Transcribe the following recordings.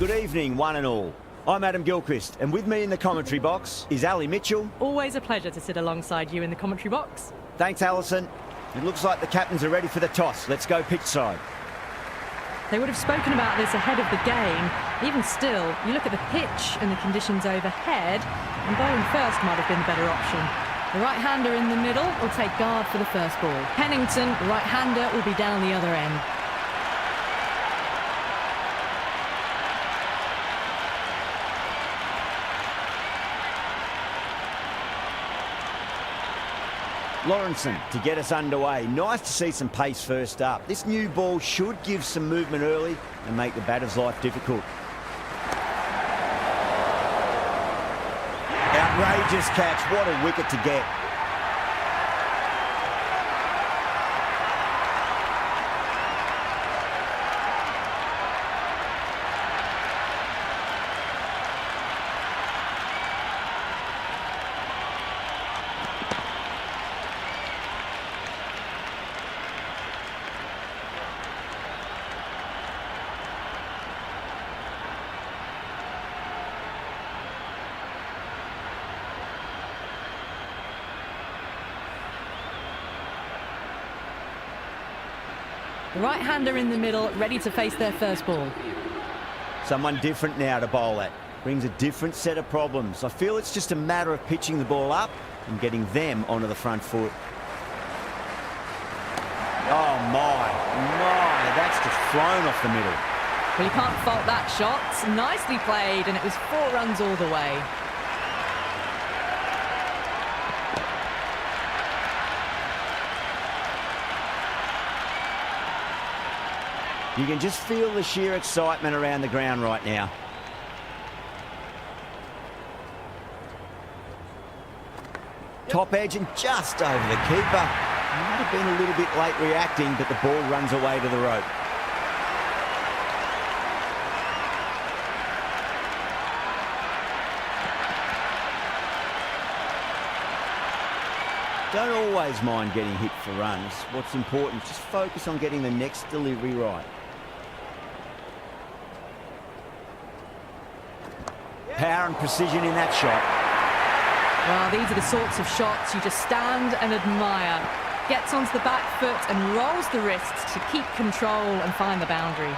Good evening, one and all. I'm Adam Gilchrist, and with me in the commentary box is Ali Mitchell. Always a pleasure to sit alongside you in the commentary box. Thanks, Alison. It looks like the captains are ready for the toss. Let's go pitch side. They would have spoken about this ahead of the game. Even still, you look at the pitch and the conditions overhead, and bowling first might have been the better option. The right-hander in the middle will take guard for the first ball. Pennington, the right-hander, will be down the other end. Lawrenson to get us underway. Nice to see some pace first up. This new ball should give some movement early and make the batter's life difficult. Outrageous catch. What a wicket to get. The right-hander in the middle, ready to face their first ball. Someone different now to bowl at. Brings a different set of problems. I feel it's just a matter of pitching the ball up and getting them onto the front foot. Oh my, that's just flown off the middle. Well, you can't fault that shot. Nicely played, and it was 4 runs all the way. You can just feel the sheer excitement around the ground right now. Top edge and just over the keeper. Might have been a little bit late reacting, but the ball runs away to the rope. Don't always mind getting hit for runs. What's important is just focus on getting the next delivery right. Power and precision in that shot. Well, these are the sorts of shots you just stand and admire. Gets onto the back foot and rolls the wrists to keep control and find the boundary.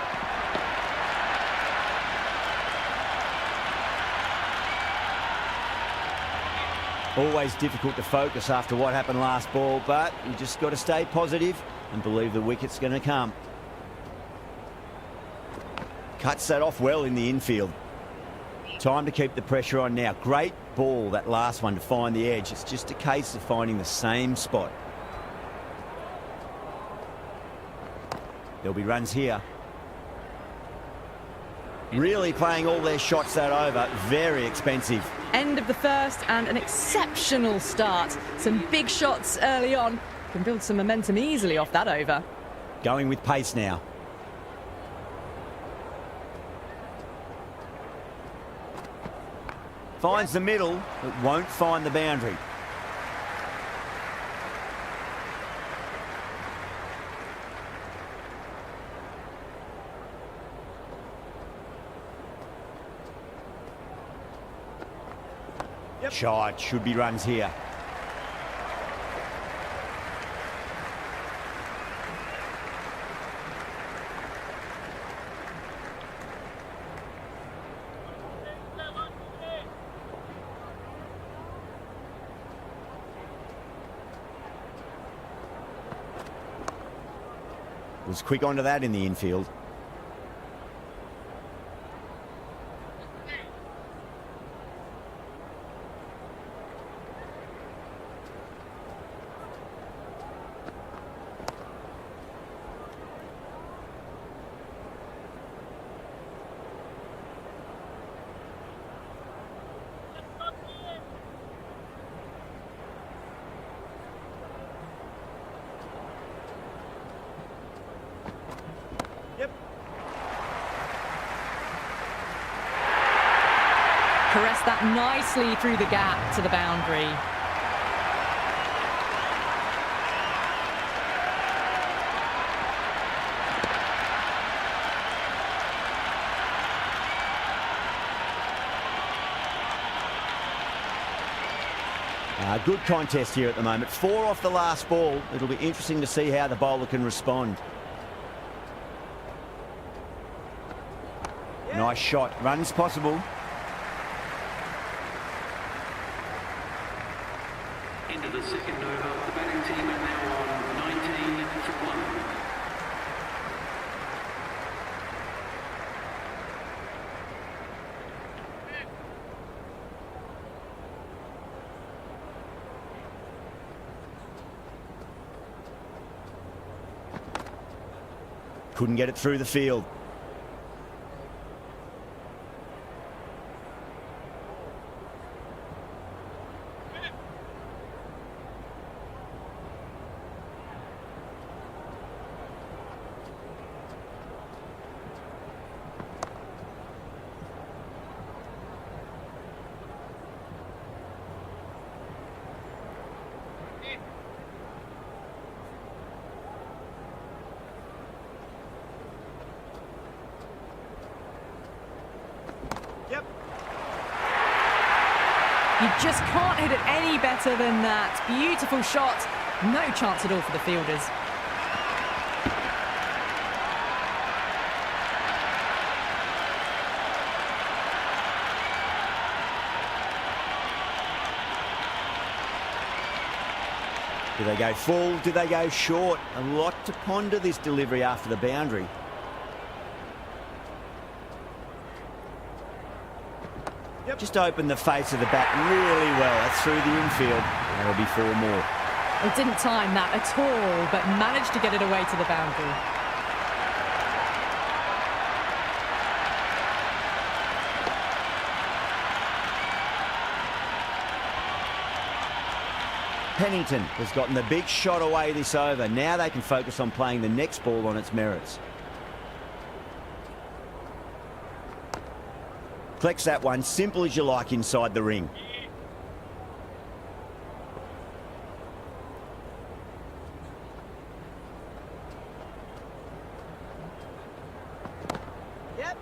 Always difficult to focus after what happened last ball, but you just got to stay positive and believe the wicket's going to come. Cuts that off well in the infield. Time to keep the pressure on now. Great ball, that last one, to find the edge. It's just a case of finding the same spot. There'll be runs here. Really playing all their shots that over. Very expensive. End of the first and an exceptional start. Some big shots early on. Can build some momentum easily off that over. Going with pace now. Finds the middle, but won't find the boundary. Shot, should be runs here. Was quick onto that in the infield. Caressed that nicely through the gap to the boundary. Good contest here at the moment. 4 off the last ball. It'll be interesting to see how the bowler can respond. Nice shot. Runs possible. Into the second over, the batting team are now on 19 for 1. Couldn't get it through the field. You just can't hit it any better than that. Beautiful shot. No chance at all for the fielders. Do they go full? Do they go short? A lot to ponder this delivery after the boundary. Just opened the face of the bat really well. That's through the infield. That'll be 4 more. It didn't time that at all, but managed to get it away to the boundary. Pennington has gotten the big shot away this over. Now they can focus on playing the next ball on its merits. Collects that one, simple as you like, inside the ring. Yep.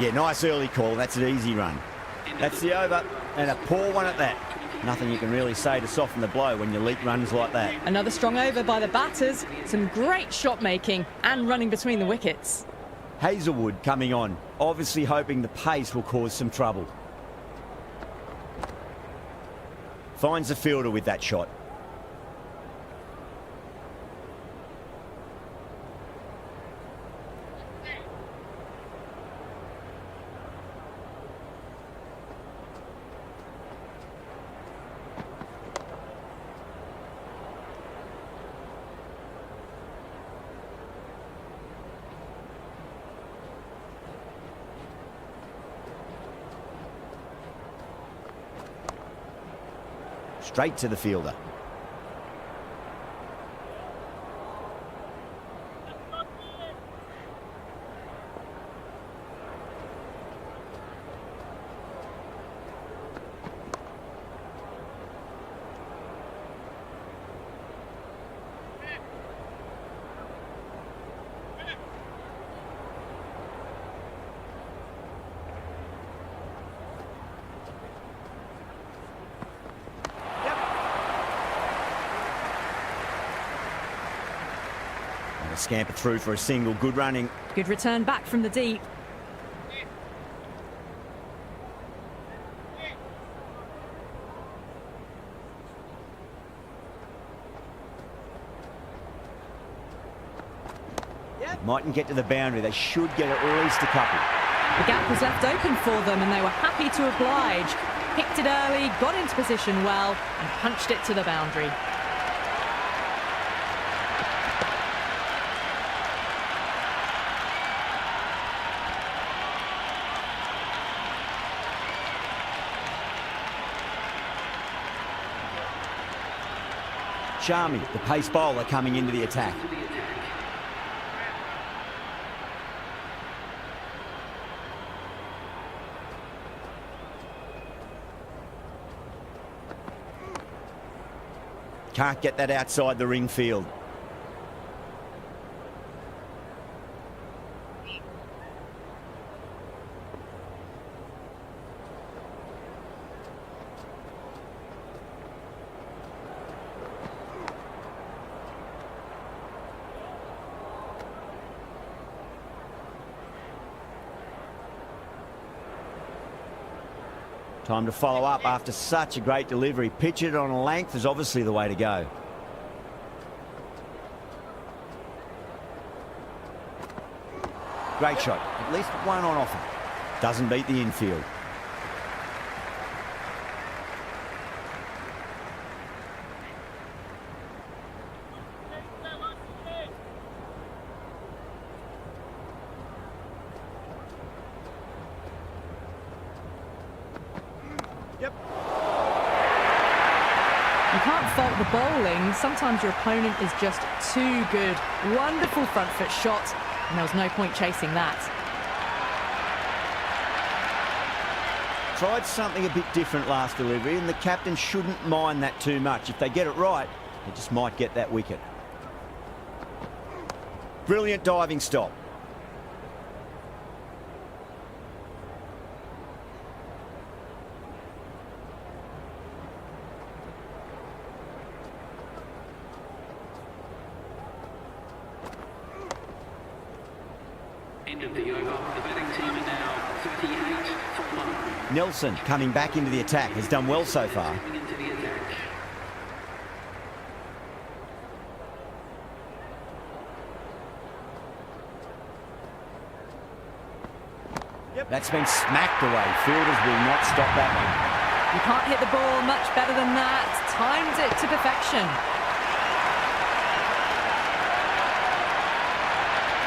Yeah, nice early call. That's an easy run. That's the over, and a poor one at that. Nothing you can really say to soften the blow when you leak runs like that. Another strong over by the batters. Some great shot making and running between the wickets. Hazelwood coming on, obviously hoping the pace will cause some trouble. Finds the fielder with that shot. Straight to the fielder. Scamper through for a single. Good running. Good return back from the deep. Mightn't get to the boundary. They should get at least a couple. The gap was left open for them and they were happy to oblige. Picked it early, got into position well and punched it to the boundary. Sharmy, the pace bowler, coming into the attack. Can't get that outside the ring field. Time to follow up after such a great delivery. Pitch it on a length is obviously the way to go. Great shot. At least one on offer. Doesn't beat the infield. You can't fault the bowling. Sometimes your opponent is just too good. Wonderful front foot shot, and there was no point chasing that. Tried something a bit different last delivery, and the captain shouldn't mind that too much. If they get it right, they just might get that wicket. Brilliant diving stop. End of the over. The batting team are now 38 for 1. Nelson coming back into the attack has done well so far. Coming into the attack. That's been smacked away. Fielders will not stop that one. You can't hit the ball much better than that. Timed it to perfection.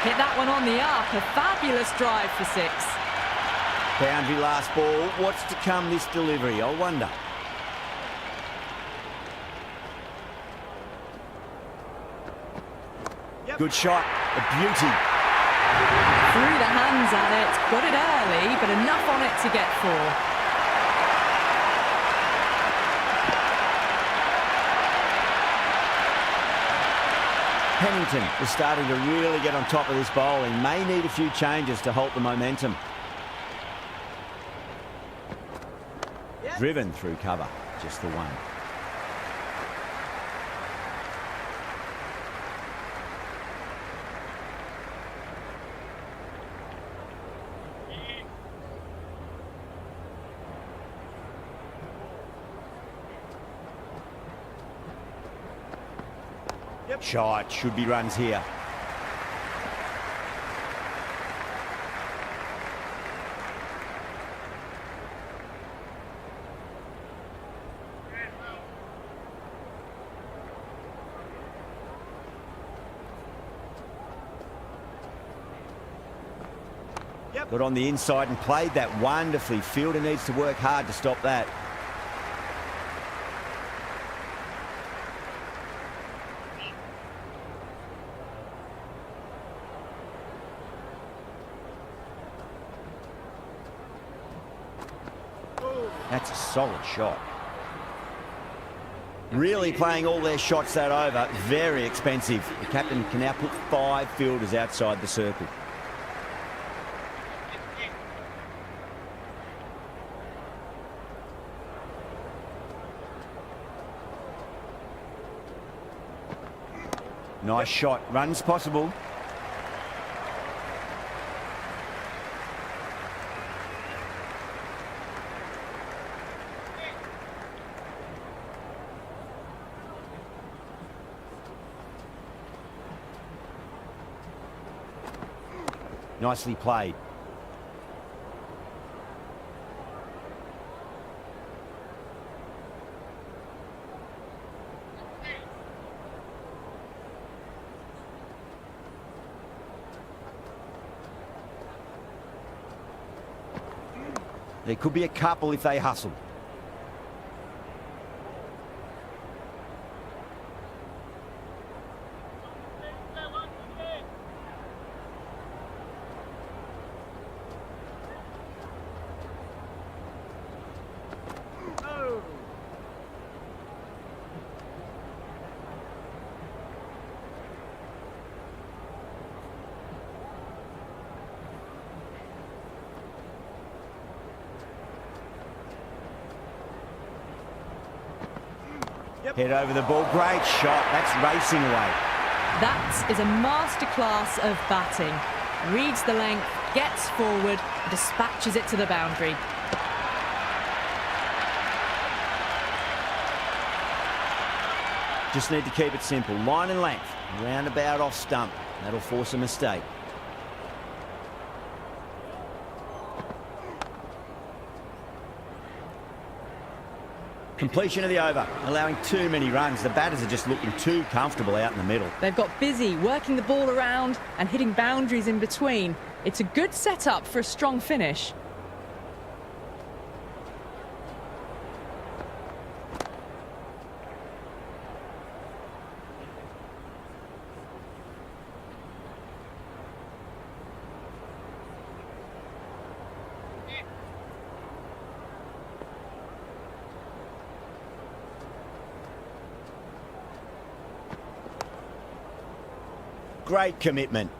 Hit that one on the up. A fabulous drive for 6. Boundary last ball. What's to come this delivery? I wonder. Good shot. A beauty. Through the hands at it. Got it early, but enough on it to get 4. Pennington is starting to really get on top of this bowling. May need a few changes to halt the momentum. Driven through cover. Just the one. Shot. Should be runs here. Got on the inside and played that wonderfully. Fielder needs to work hard to stop that. That's a solid shot. Really playing all their shots that over. Very expensive. The captain can now put 5 fielders outside the circle. Nice shot. Runs possible. Nicely played. There could be a couple if they hustle. Head over the ball. Great shot. That's racing away. That is a masterclass of batting. Reads the length, gets forward, dispatches it to the boundary. Just need to keep it simple. Line and length. Roundabout off stump. That'll force a mistake. Completion of the over, allowing too many runs. The batters are just looking too comfortable out in the middle. They've got busy working the ball around and hitting boundaries in between. It's a good setup for a strong finish. Great commitment.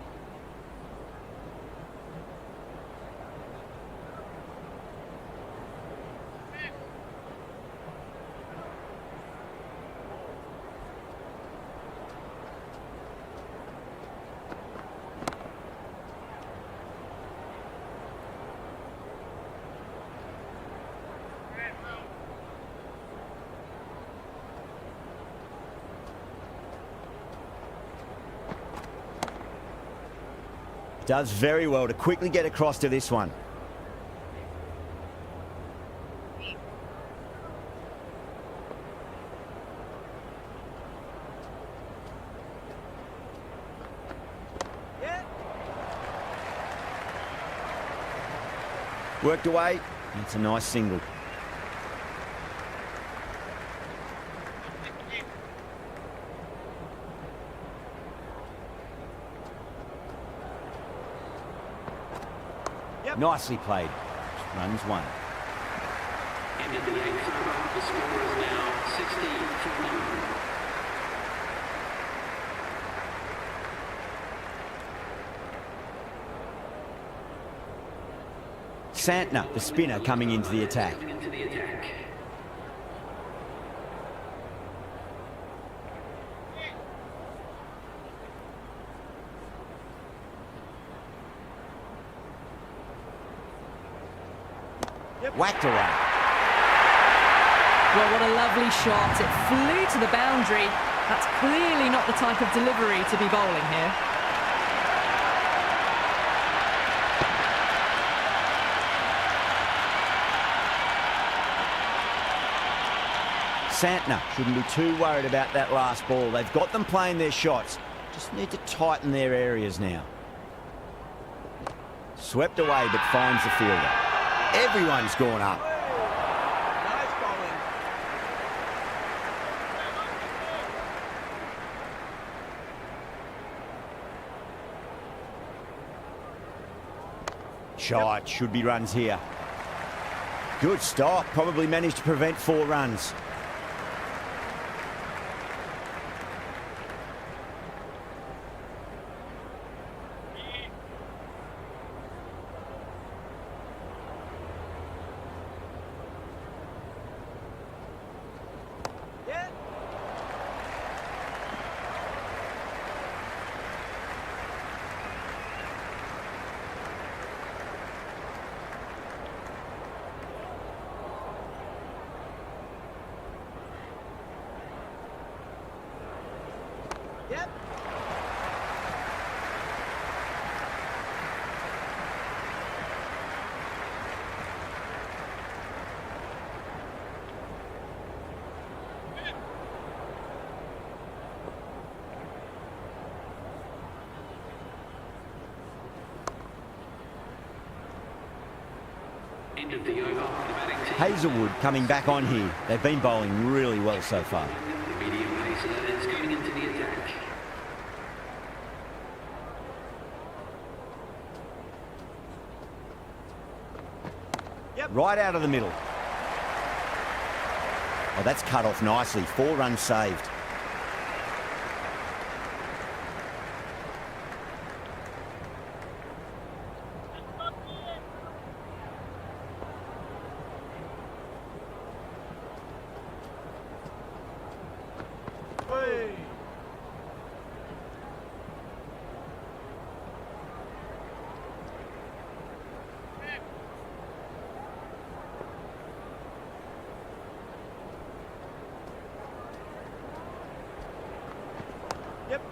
Does very well to quickly get across to this one. Worked away. It's a nice single. Nicely played. Runs one. End of the 8th over. The score is now 60 for 9. Santner, the spinner, coming into the attack. Whacked away. Well, what a lovely shot. It flew to the boundary. That's clearly not the type of delivery to be bowling here. Santner shouldn't be too worried about that last ball. They've got them playing their shots. Just need to tighten their areas now. Swept away, but finds the fielder. Everyone's gone up. Nice bowling. Shot, should be runs here. Good stop, probably managed to prevent 4 runs. Yep. End of the over. The batting team. Hazelwood coming back on here. They've been bowling really well so far. The medium pacer that is coming into the attack. Right out of the middle. Oh, that's cut off nicely. 4 runs saved. Yep.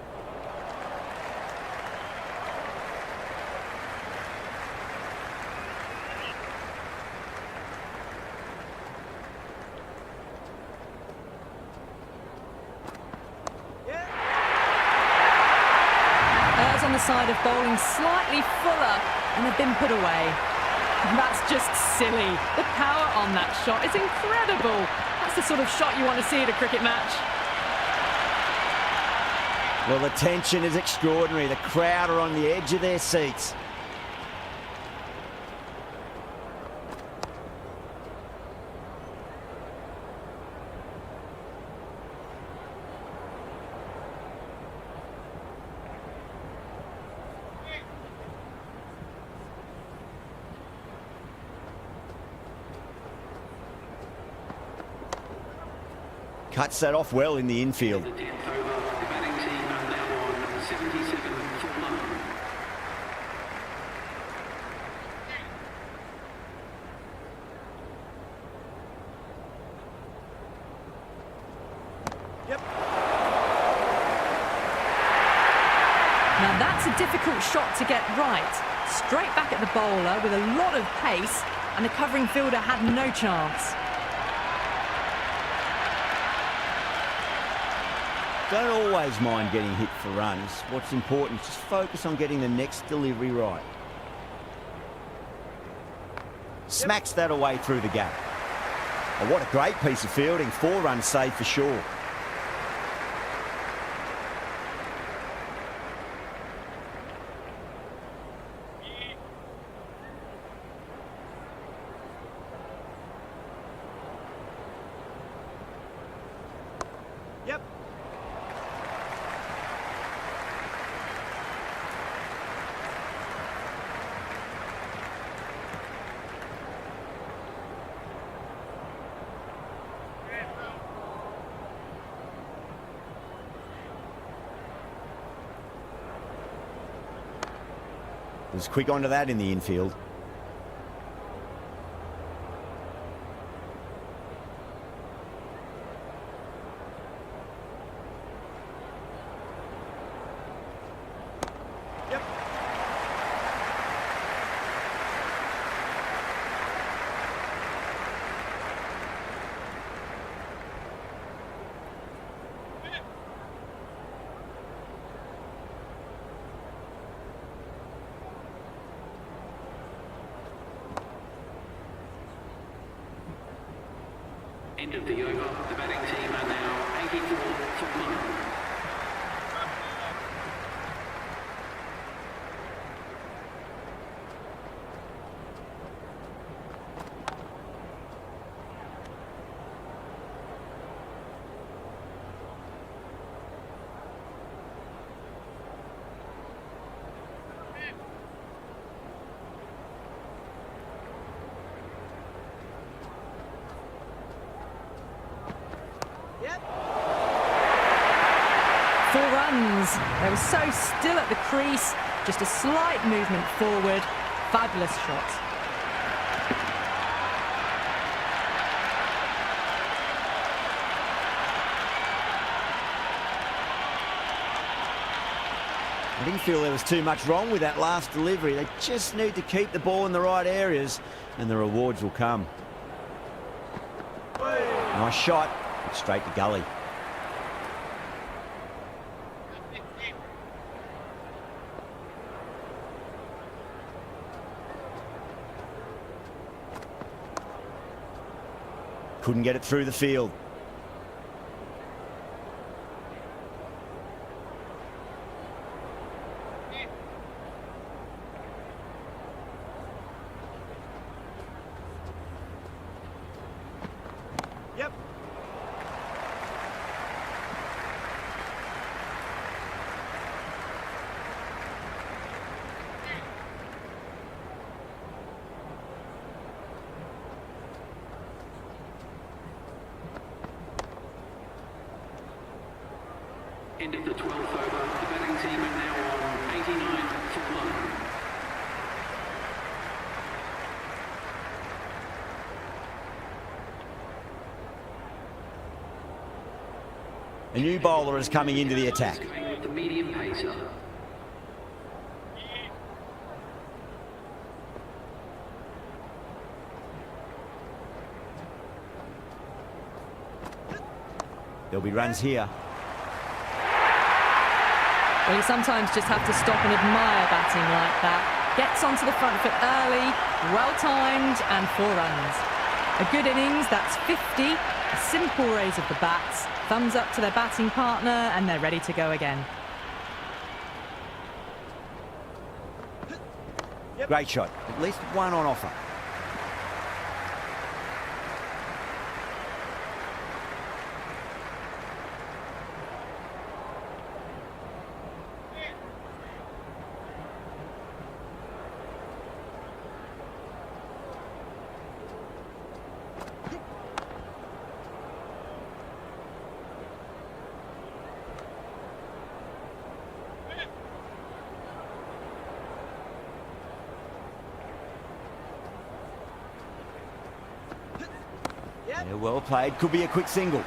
Errs on the side of bowling slightly fuller, and they've been put away. That's just silly. The power on that shot is incredible. That's the sort of shot you want to see at a cricket match. Well, the tension is extraordinary. The crowd are on the edge of their seats. Cuts that off well in the infield. The 10th over, the batting team are now on 77 for London. Yep. Now that's a difficult shot to get right. Straight back at the bowler with a lot of pace, and the covering fielder had no chance. Don't always mind getting hit for runs. What's important is just focus on getting the next delivery right. Smacks that away through the gap. Oh, what a great piece of fielding. 4 runs saved for sure. Yep. Was quick onto that in the infield. Yep. End of the over, the batting team are now 84 for London. Yep. 4 runs. They were so still at the crease. Just a slight movement forward. Fabulous shot. I didn't feel there was too much wrong with that last delivery. They just need to keep the ball in the right areas and the rewards will come. Nice shot, but straight to gully. Couldn't get it through the field. Yep. End of the 12th over, the batting team are now on 89 for London. A new bowler is coming into the attack. the medium pacer. There'll be runs here. Well, you sometimes just have to stop and admire batting like that. Gets onto the front foot early, well-timed, and 4 runs. A good innings, that's 50. A simple raise of the bats. Thumbs up to their batting partner, and they're ready to go again. Great shot. At least one on offer. Yeah, well played. Could be a quick single.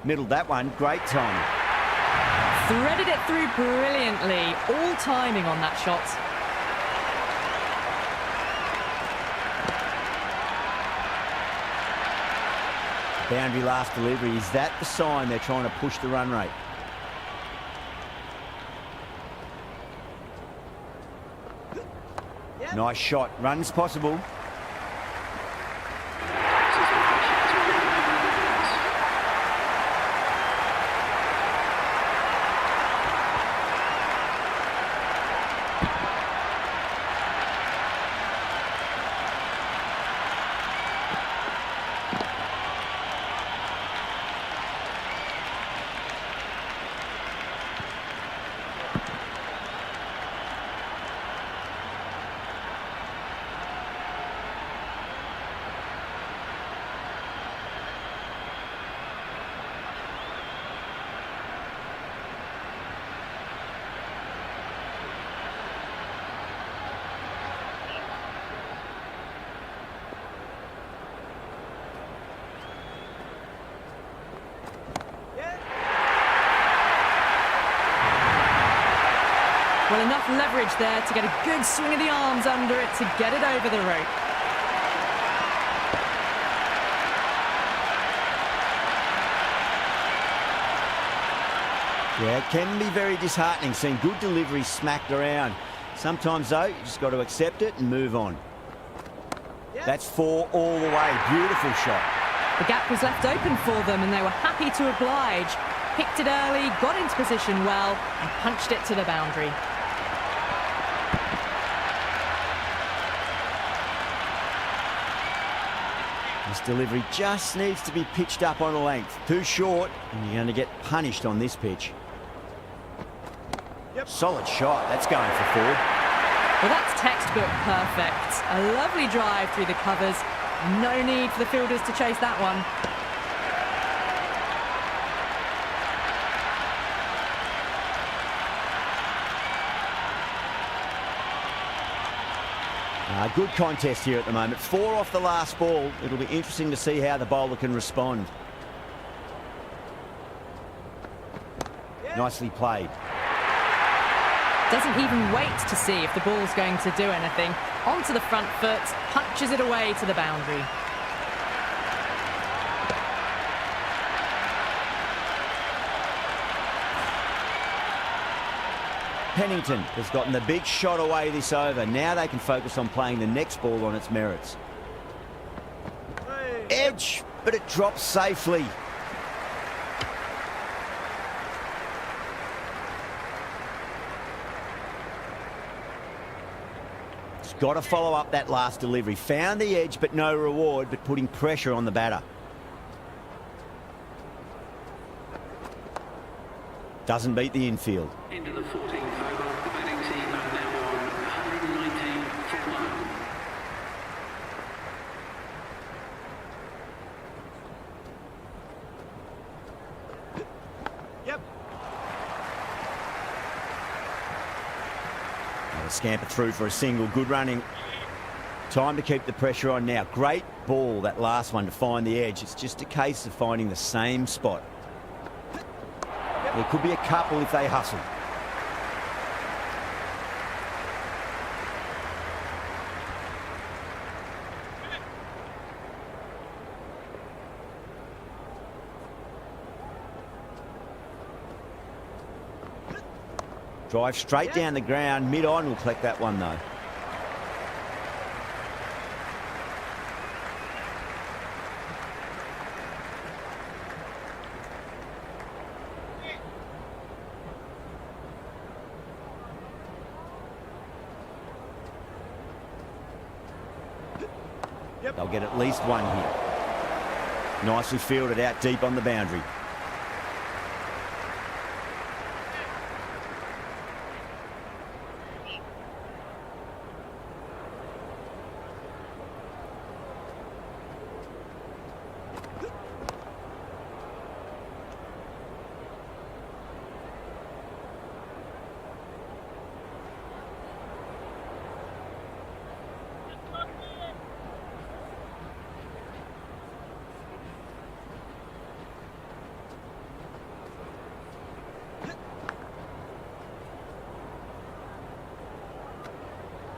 Middled that one. Great timing. Threaded it through brilliantly. All timing on that shot. Boundary last delivery. Is that the sign they're trying to push the run rate? Nice shot. Runs possible. Well, enough leverage there to get a good swing of the arms under it to get it over the rope. Yeah, it can be very disheartening seeing good delivery smacked around. Sometimes, though, you just got to accept it and move on. That's 4 all the way. Beautiful shot. The gap was left open for them and they were happy to oblige. Picked it early, got into position well, and punched it to the boundary. This delivery just needs to be pitched up on a length. Too short, and you're going to get punished on this pitch. Solid shot. That's going for 4. Well, that's textbook perfect. A lovely drive through the covers. No need for the fielders to chase that one. Good contest here at the moment. 4 off the last ball. It'll be interesting to see how the bowler can respond. Nicely played. Doesn't even wait to see if the ball's going to do anything. Onto the front foot, punches it away to the boundary. Pennington has gotten the big shot away this over. Now they can focus on playing the next ball on its merits. Edge, but it drops safely. It's got to follow up that last delivery. Found the edge, but no reward, but putting pressure on the batter. Doesn't beat the infield. Into the 14th over, the batting team are now on 119 for 1. scamper through for a single. Good running. Time to keep the pressure on now. Great ball, that last one, to find the edge. It's just a case of finding the same spot. There could be a couple if they hustle. Drive straight down the ground. Mid-on will collect that one, though. They'll get at least one here. Nicely fielded out deep on the boundary.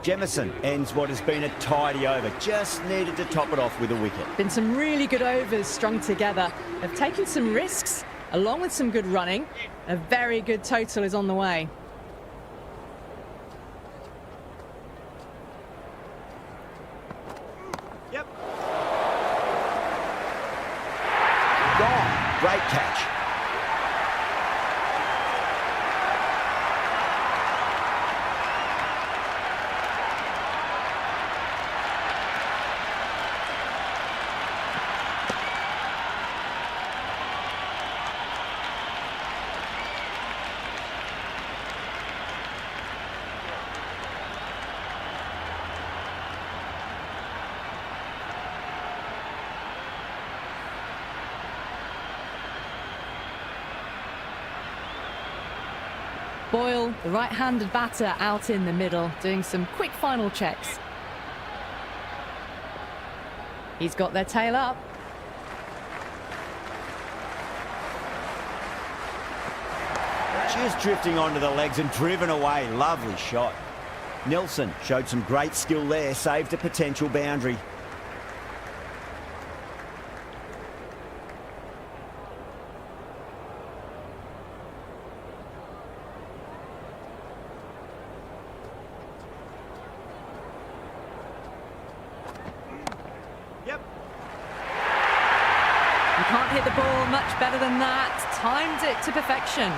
Jemison ends what has been a tidy over. Just needed to top it off with a wicket. Been some really good overs strung together. They've taken some risks, along with some good running. A very good total is on the way. Yep. Gone. Great catch. Boyle, the right-handed batter, out in the middle, doing some quick final checks. He's got their tail up. Just drifting onto the legs and driven away. Lovely shot. Nelson showed some great skill there, saved a potential boundary. Yep. You can't hit the ball much better than that. Timed it to perfection.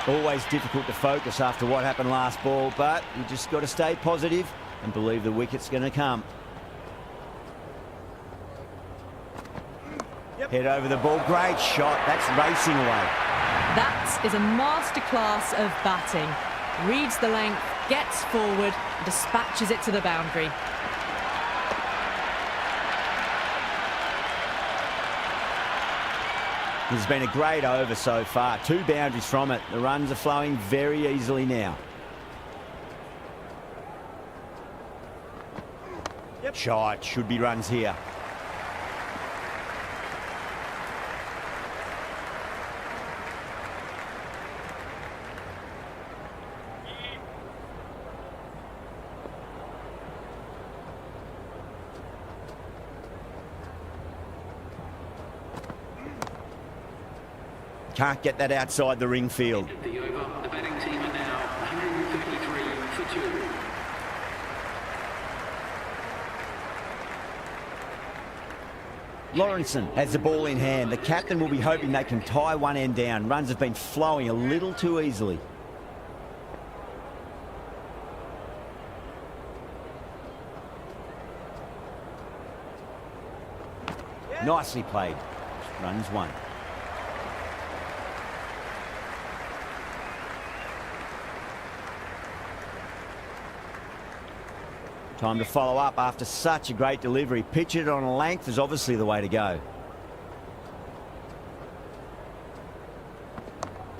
Always difficult to focus after what happened last ball, but you just got to stay positive and believe the wicket's going to come. Yep. Head over the ball. Great shot. That's racing away. That is a masterclass of batting. Reads the length, gets forward, dispatches it to the boundary. It's been a great over so far. 2 boundaries from it. The runs are flowing very easily now. Yep. Shot. Should be runs here. Can't get that outside the ring field. The over, the batting team are now 133 for 2. Lawrenson has the ball in hand. The captain will be hoping they can tie one end down. Runs have been flowing a little too easily. Yeah. Nicely played. Runs 1. Time to follow up after such a great delivery. Pitch it on a length is obviously the way to go.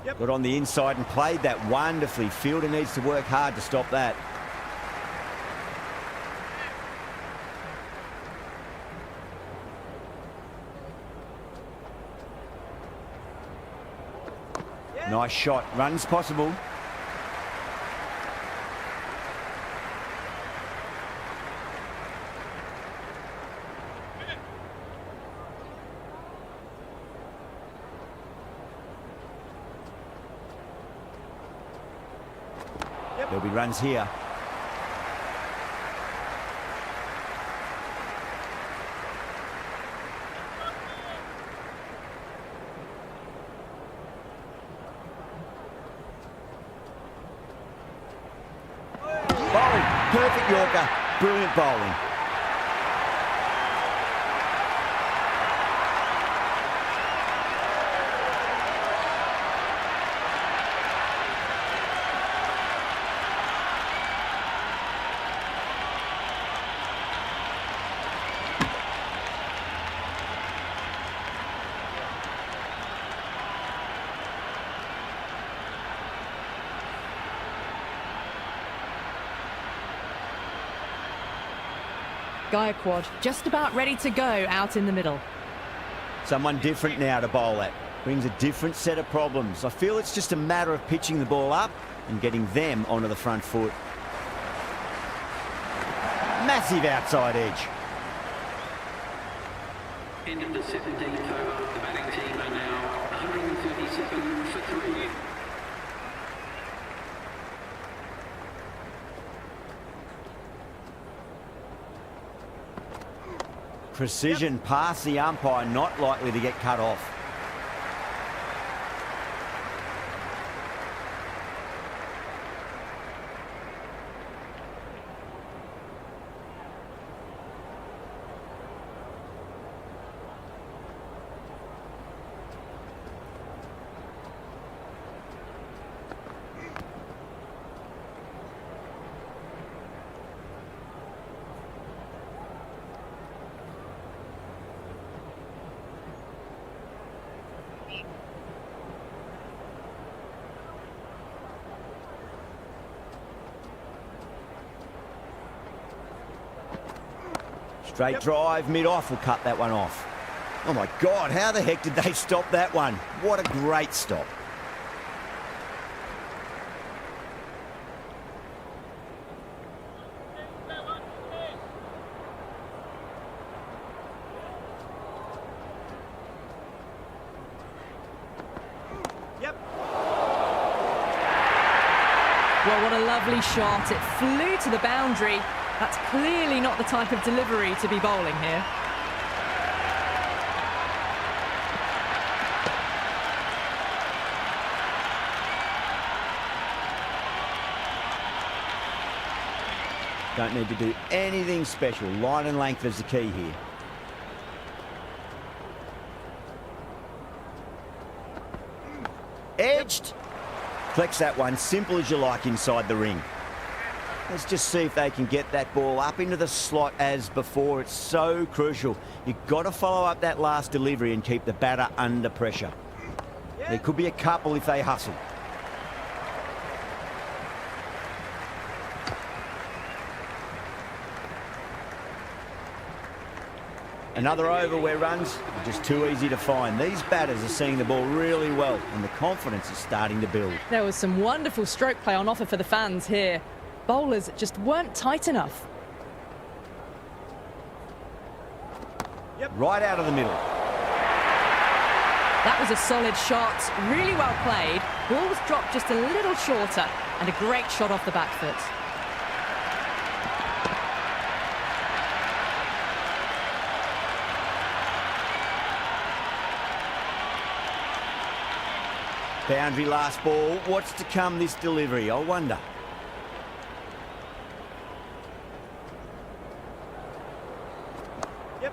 Yep. Got on the inside and played that wonderfully. Fielder needs to work hard to stop that. Nice shot. Runs possible. There'll be runs here. Bowling. Perfect Yorker. Brilliant bowling. Gaikwad just about ready to go out in the middle. Someone different now to bowl at. Brings a different set of problems. I feel it's just a matter of pitching the ball up and getting them onto the front foot. Massive outside edge. End of the 17th over. The batting team are now 137 for 3. Precision past the umpire, not likely to get cut off. Straight drive, mid-off will cut that one off. Oh my God, how the heck did they stop that one? What a great stop. Yep. Well, what a lovely shot. It flew to the boundary. That's clearly not the type of delivery to be bowling here. Don't need to do anything special. Line and length is the key here. Edged. Flex that one, simple as you like inside the ring. Let's just see if they can get that ball up into the slot as before. It's so crucial. You've got to follow up that last delivery and keep the batter under pressure. There could be a couple if they hustle. Another over where runs are just too easy to find. These batters are seeing the ball really well and the confidence is starting to build. There was some wonderful stroke play on offer for the fans here. Bowlers just weren't tight enough. Right out of the middle. That was a solid shot, really well played. Ball was dropped just a little shorter and a great shot off the back foot. Boundary last ball. What's to come this delivery? I wonder. Yep.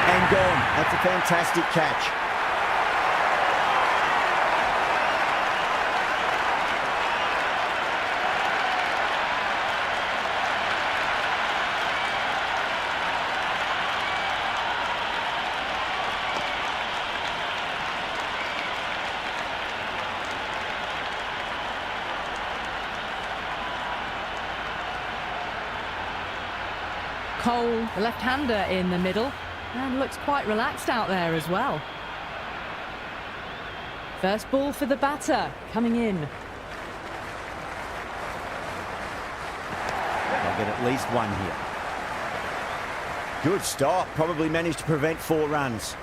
And gone. That's a fantastic catch. Cole, the left-hander in the middle, and looks quite relaxed out there as well. First ball for the batter, coming in. They'll get at least one here. Good stop. Probably managed to prevent 4 runs.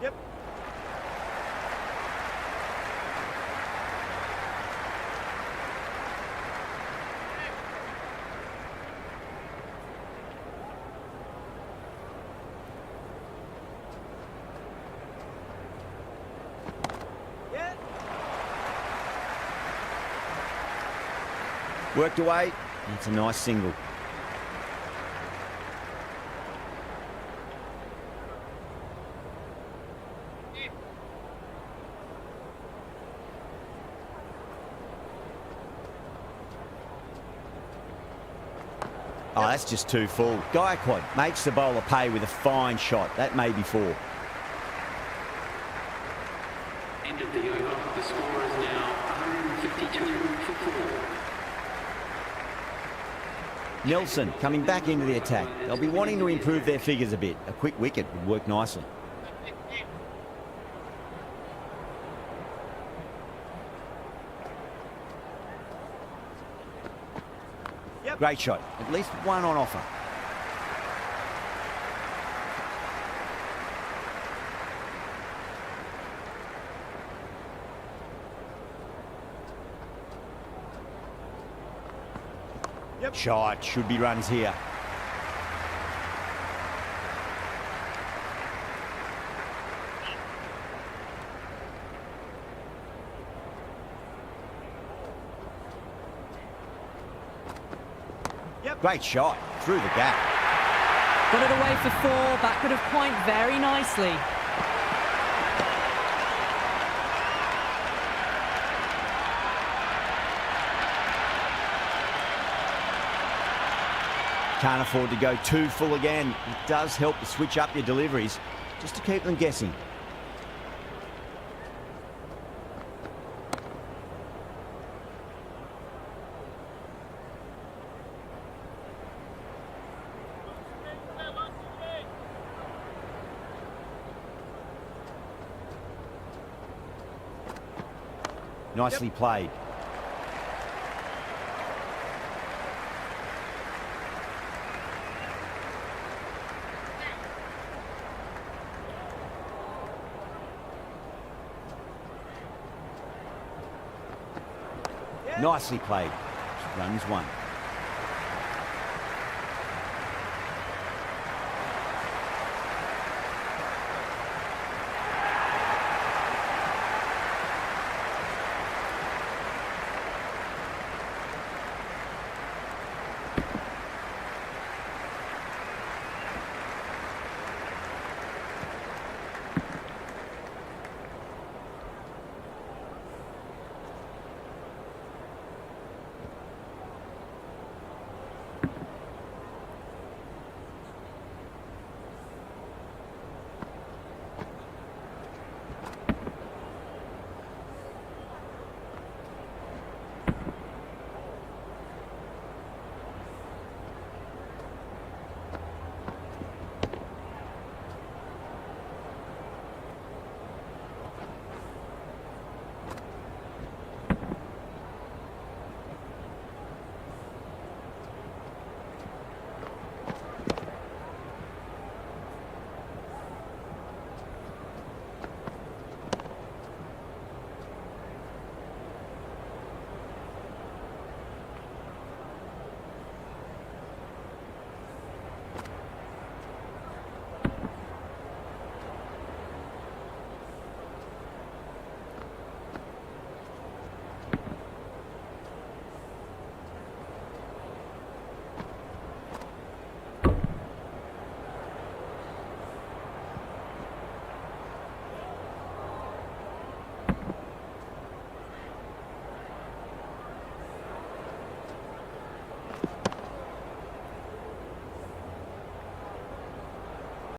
Yep. Yeah. Worked away. That's a nice single. Oh, that's just too full. Gaikwad makes the bowler pay with a fine shot. That may be 4. End of the over. The score is now 152 for 4. Nelson coming back into the attack. They'll be wanting to improve their figures a bit. A quick wicket would work nicely. Yep. Great shot. At least one on offer. Yep. Shot. Should be runs here. Yep. Great shot. Through the gap. Got it away for 4, backward of point very nicely. Can't afford to go too full again. It does help to switch up your deliveries just to keep them guessing. Nicely played. Yeah. Nicely played. Runs 1.